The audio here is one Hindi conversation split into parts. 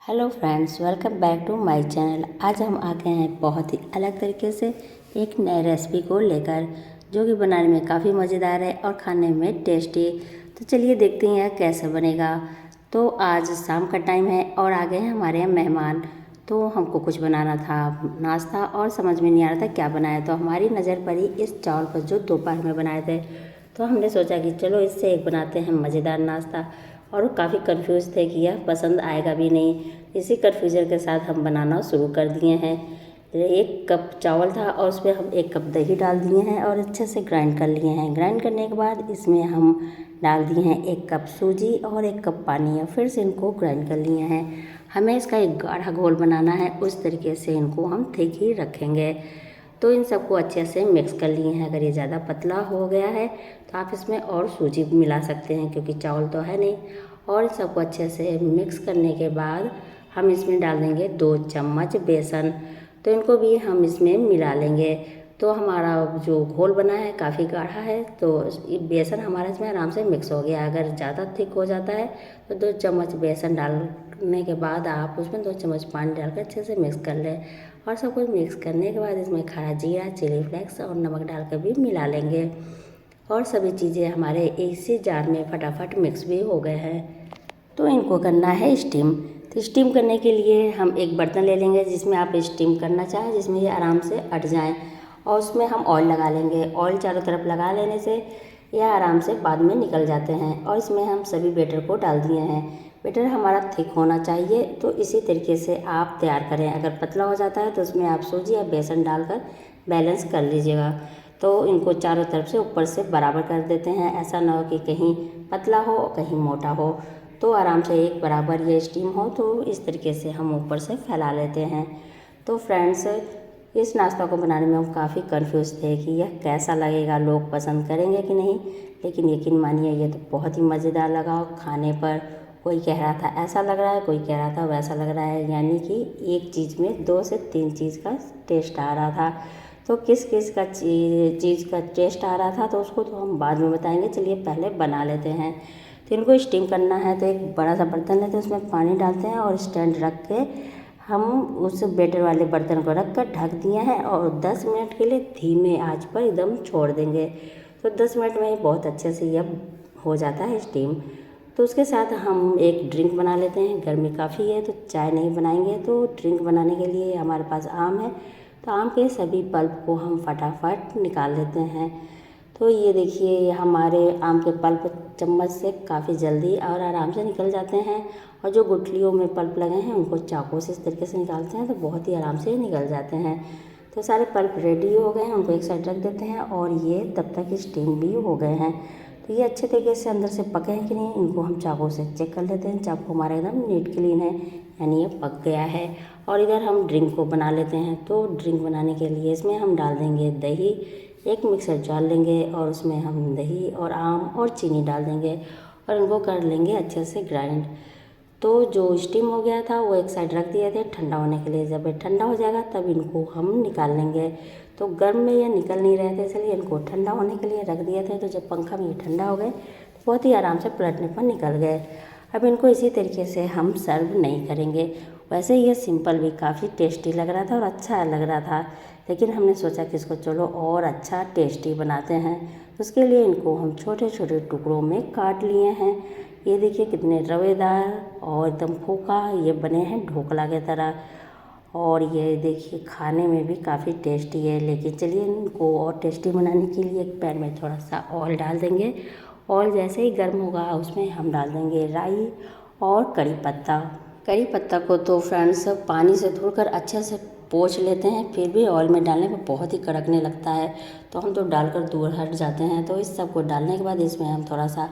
Hello friends, welcome back to my channel. आज हम आ गए हैं बहुत ही अलग तरीके से एक नए रेसिपी को लेकर, जो कि बनाने में काफ़ी मज़ेदार है और खाने में टेस्टी। तो चलिए देखते हैं कैसे बनेगा। तो आज शाम का टाइम है और आ गए हैं हमारे यहाँ मेहमान। तो हमको कुछ बनाना था नाश्ता और समझ में नहीं आ रहा था क्या बनाया। तो हमारी नज़र पड़ी इस चावल पर जो दोपहर में बनाए थे। तो हमने सोचा कि चलो इससे एक बनाते हैं मज़ेदार नाश्ता। और काफ़ी कंफ्यूज थे कि यह पसंद आएगा भी नहीं। इसी कन्फ्यूजन के साथ हम बनाना शुरू कर दिए हैं। 1 कप चावल था और उसमें हम 1 कप दही डाल दिए हैं और अच्छे से ग्राइंड कर लिए हैं। ग्राइंड करने के बाद इसमें हम डाल दिए हैं 1 कप सूजी और 1 कप पानी और फिर से इनको ग्राइंड कर लिए हैं। हमें इसका एक गाढ़ा घोल बनाना है, उस तरीके से इनको हम थिक ही रखेंगे। तो इन सबको अच्छे से मिक्स कर लिए हैं। अगर ये ज़्यादा पतला हो गया है तो आप इसमें और सूजी मिला सकते हैं, क्योंकि चावल तो है नहीं। और इन सबको अच्छे से मिक्स करने के बाद हम इसमें डाल देंगे 2 चम्मच बेसन। तो इनको भी हम इसमें मिला लेंगे। तो हमारा जो घोल बना है काफ़ी गाढ़ा है, तो बेसन हमारा इसमें आराम से मिक्स हो गया। अगर ज़्यादा थिक हो जाता है तो 2 चम्मच बेसन डालने के बाद आप उसमें 2 चम्मच पानी डालकर अच्छे से मिक्स कर लें। और सब कुछ मिक्स करने के बाद इसमें खड़ा जीरा, चिली फ्लेक्स और नमक डालकर भी मिला लेंगे। और सभी चीज़ें हमारे इसी जार में फटाफट मिक्स भी हो गए हैं। तो इनको करना है स्टीम। तो स्टीम करने के लिए हम एक बर्तन ले लेंगे जिसमें आप स्टीम करना चाहें, जिसमें ये आराम से अट जाएं। और उसमें हम ऑयल लगा लेंगे। ऑयल चारों तरफ लगा लेने से यह आराम से बाद में निकल जाते हैं। और इसमें हम सभी बैटर को डाल दिए हैं। बैटर हमारा थिक होना चाहिए, तो इसी तरीके से आप तैयार करें। अगर पतला हो जाता है तो उसमें आप सूजी या बेसन डालकर बैलेंस कर लीजिएगा। तो इनको चारों तरफ से ऊपर से बराबर कर देते हैं। ऐसा ना हो कि कहीं पतला हो और कहीं मोटा हो। तो आराम से एक बराबर ये स्टीम हो, तो इस तरीके से हम ऊपर से फैला लेते हैं। तो फ्रेंड्स, इस नाश्ता को बनाने में हम काफ़ी कंफ्यूज थे कि यह कैसा लगेगा, लोग पसंद करेंगे कि नहीं। लेकिन यकीन मानिए ये तो बहुत ही मज़ेदार लगा खाने पर। कोई कह रहा था ऐसा लग रहा है, कोई कह रहा था वैसा लग रहा है, यानी कि एक चीज़ में 2 से 3 चीज़ का टेस्ट आ रहा था। तो किस किस का चीज़ का टेस्ट आ रहा था तो उसको तो हम बाद में बताएंगे। चलिए पहले बना लेते हैं। तो इनको स्टीम करना है तो एक बड़ा सा बर्तन लेते हैं, उसमें पानी डालते हैं और स्टैंड रख के हम उस बैटर वाले बर्तन को रख कर ढक दिए हैं और 10 मिनट के लिए धीमे आंच पर एकदम छोड़ देंगे। तो 10 मिनट में ही बहुत अच्छे से यह हो जाता है स्टीम। तो उसके साथ हम एक ड्रिंक बना लेते हैं। गर्मी काफ़ी है तो चाय नहीं बनाएंगे, तो ड्रिंक बनाने के लिए हमारे पास आम है। तो आम के सभी पल्प को हम फटाफट निकाल लेते हैं। तो ये देखिए हमारे आम के पल्प चम्मच से काफ़ी जल्दी और आराम से निकल जाते हैं। और जो गुठलियों में पल्प लगे हैं उनको चाकू से इस तरीके से निकालते हैं तो बहुत ही आराम से निकल जाते हैं। तो सारे पल्प रेडी हो गए हैं, उनको एक साइड रख देते हैं और ये तब तक स्टीम भी हो गए हैं। तो ये अच्छे तरीके से अंदर से पके हैं कि नहीं, इनको हम चाकू से चेक कर लेते हैं। चाकू हमारा एकदम नीट क्लीन है, यानी ये पक गया है। और इधर हम ड्रिंक को बना लेते हैं। तो ड्रिंक बनाने के लिए इसमें हम डाल देंगे दही। एक मिक्सर जार लेंगे और उसमें हम दही और आम और चीनी डाल देंगे और इनको कर लेंगे अच्छे से ग्राइंड। तो जो स्टीम हो गया था वो एक साइड रख दिए थे ठंडा होने के लिए। जब ये ठंडा हो जाएगा तब इनको हम निकाल लेंगे। तो गर्म में ये निकल नहीं रहे थे, इसलिए इनको ठंडा होने के लिए रख दिए थे। तो जब पंखा में ये ठंडा हो गए तो बहुत ही आराम से पलटने पर निकल गए। अब इनको इसी तरीके से हम सर्व नहीं करेंगे। वैसे ये सिंपल भी काफ़ी टेस्टी लग रहा था और अच्छा लग रहा था, लेकिन हमने सोचा कि इसको चलो और अच्छा टेस्टी बनाते हैं। उसके लिए इनको हम छोटे छोटे टुकड़ों में काट लिए हैं। ये देखिए कितने रवेदार और एकदम फूका ये बने हैं ढोकला की तरह। और ये देखिए खाने में भी काफ़ी टेस्टी है। लेकिन चलिए इनको और टेस्टी बनाने के लिए एक पैन में थोड़ा सा ऑयल डाल देंगे। ऑयल जैसे ही गर्म होगा उसमें हम डाल देंगे राई और कड़ी पत्ता। कड़ी पत्ता को तो फ्रेंड्स पानी से धोकर अच्छे से पोंछ लेते हैं, फिर भी ऑयल में डालने पर बहुत ही कड़कने लगता है, तो हम तो डालकर दूर हट जाते हैं। तो इस सब को डालने के बाद इसमें हम थोड़ा सा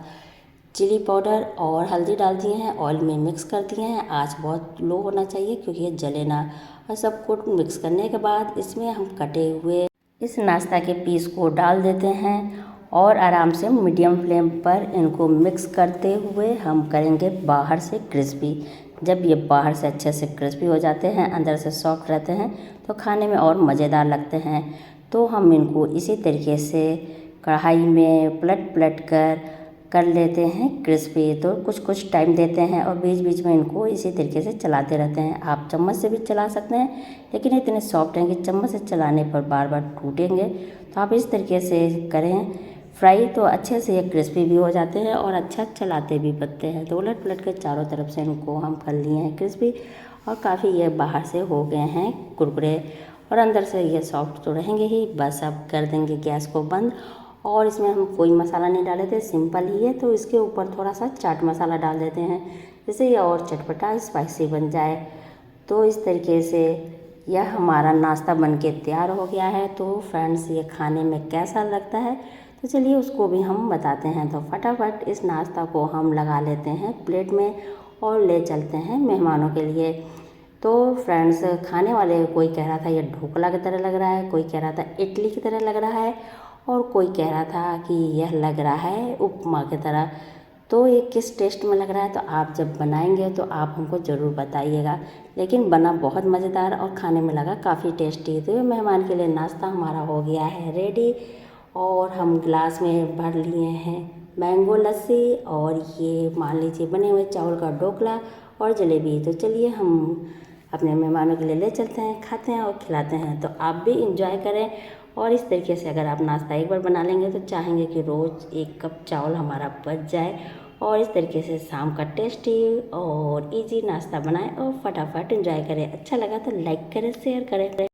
चिली पाउडर और हल्दी डाल दिए हैं, ऑयल में मिक्स कर दिए हैं। आंच बहुत लो होना चाहिए क्योंकि ये जले ना। और सब कुछ मिक्स करने के बाद इसमें हम कटे हुए इस नाश्ता के पीस को डाल देते हैं और आराम से मीडियम फ्लेम पर इनको मिक्स करते हुए हम करेंगे बाहर से क्रिस्पी। जब ये बाहर से अच्छे से क्रिस्पी हो जाते हैं, अंदर से सॉफ्ट रहते हैं, तो खाने में और मज़ेदार लगते हैं। तो हम इनको इसी तरीके से कढ़ाई में पलट पलट कर कर लेते हैं क्रिस्पी। तो कुछ कुछ टाइम देते हैं और बीच बीच में इनको इसी तरीके से चलाते रहते हैं। आप चम्मच से भी चला सकते हैं, लेकिन इतने सॉफ्ट हैं कि चम्मच से चलाने पर बार बार टूटेंगे। तो आप इस तरीके से करें फ्राई, तो अच्छे से ये क्रिस्पी भी हो जाते हैं और अच्छा चलाते भी बनते हैं। तो उलट पलट के चारों तरफ से इनको हम कर लिए हैं क्रिस्पी, और काफ़ी ये बाहर से हो गए हैं कुरकुरे और अंदर से ये सॉफ्ट तो रहेंगे ही। बस अब कर देंगे गैस को बंद, और इसमें हम कोई मसाला नहीं डाले थे, सिंपल ही है। तो इसके ऊपर थोड़ा सा चाट मसाला डाल देते हैं, जिससे ये और चटपटा स्पाइसी बन जाए। तो इस तरीके से यह हमारा नाश्ता बनके तैयार हो गया है। तो फ्रेंड्स, ये खाने में कैसा लगता है, तो चलिए उसको भी हम बताते हैं। तो फटाफट इस नाश्ता को हम लगा लेते हैं प्लेट में और ले चलते हैं मेहमानों के लिए। तो फ्रेंड्स, खाने वाले कोई कह रहा था ये ढोकला की तरह लग रहा है, कोई कह रहा था इडली की तरह लग रहा है, और कोई कह रहा था कि यह लग रहा है उपमा की तरह। तो ये किस टेस्ट में लग रहा है, तो आप जब बनाएंगे तो आप हमको ज़रूर बताइएगा। लेकिन बना बहुत मज़ेदार और खाने में लगा काफ़ी टेस्टी। तो ये मेहमान के लिए नाश्ता हमारा हो गया है रेडी, और हम गिलास में भर लिए हैं मैंगो लस्सी, और ये मान लीजिए बने हुए चावल का ढोकला और जलेबी। तो चलिए हम अपने मेहमानों के लिए ले चलते हैं, खाते हैं और खिलाते हैं। तो आप भी इंजॉय करें, और इस तरीके से अगर आप नाश्ता एक बार बना लेंगे तो चाहेंगे कि रोज़ 1 कप चावल हमारा बच जाए। और इस तरीके से शाम का टेस्टी और इजी नाश्ता बनाएं और फटाफट इंजॉय करें। अच्छा लगा तो लाइक करें, शेयर करें।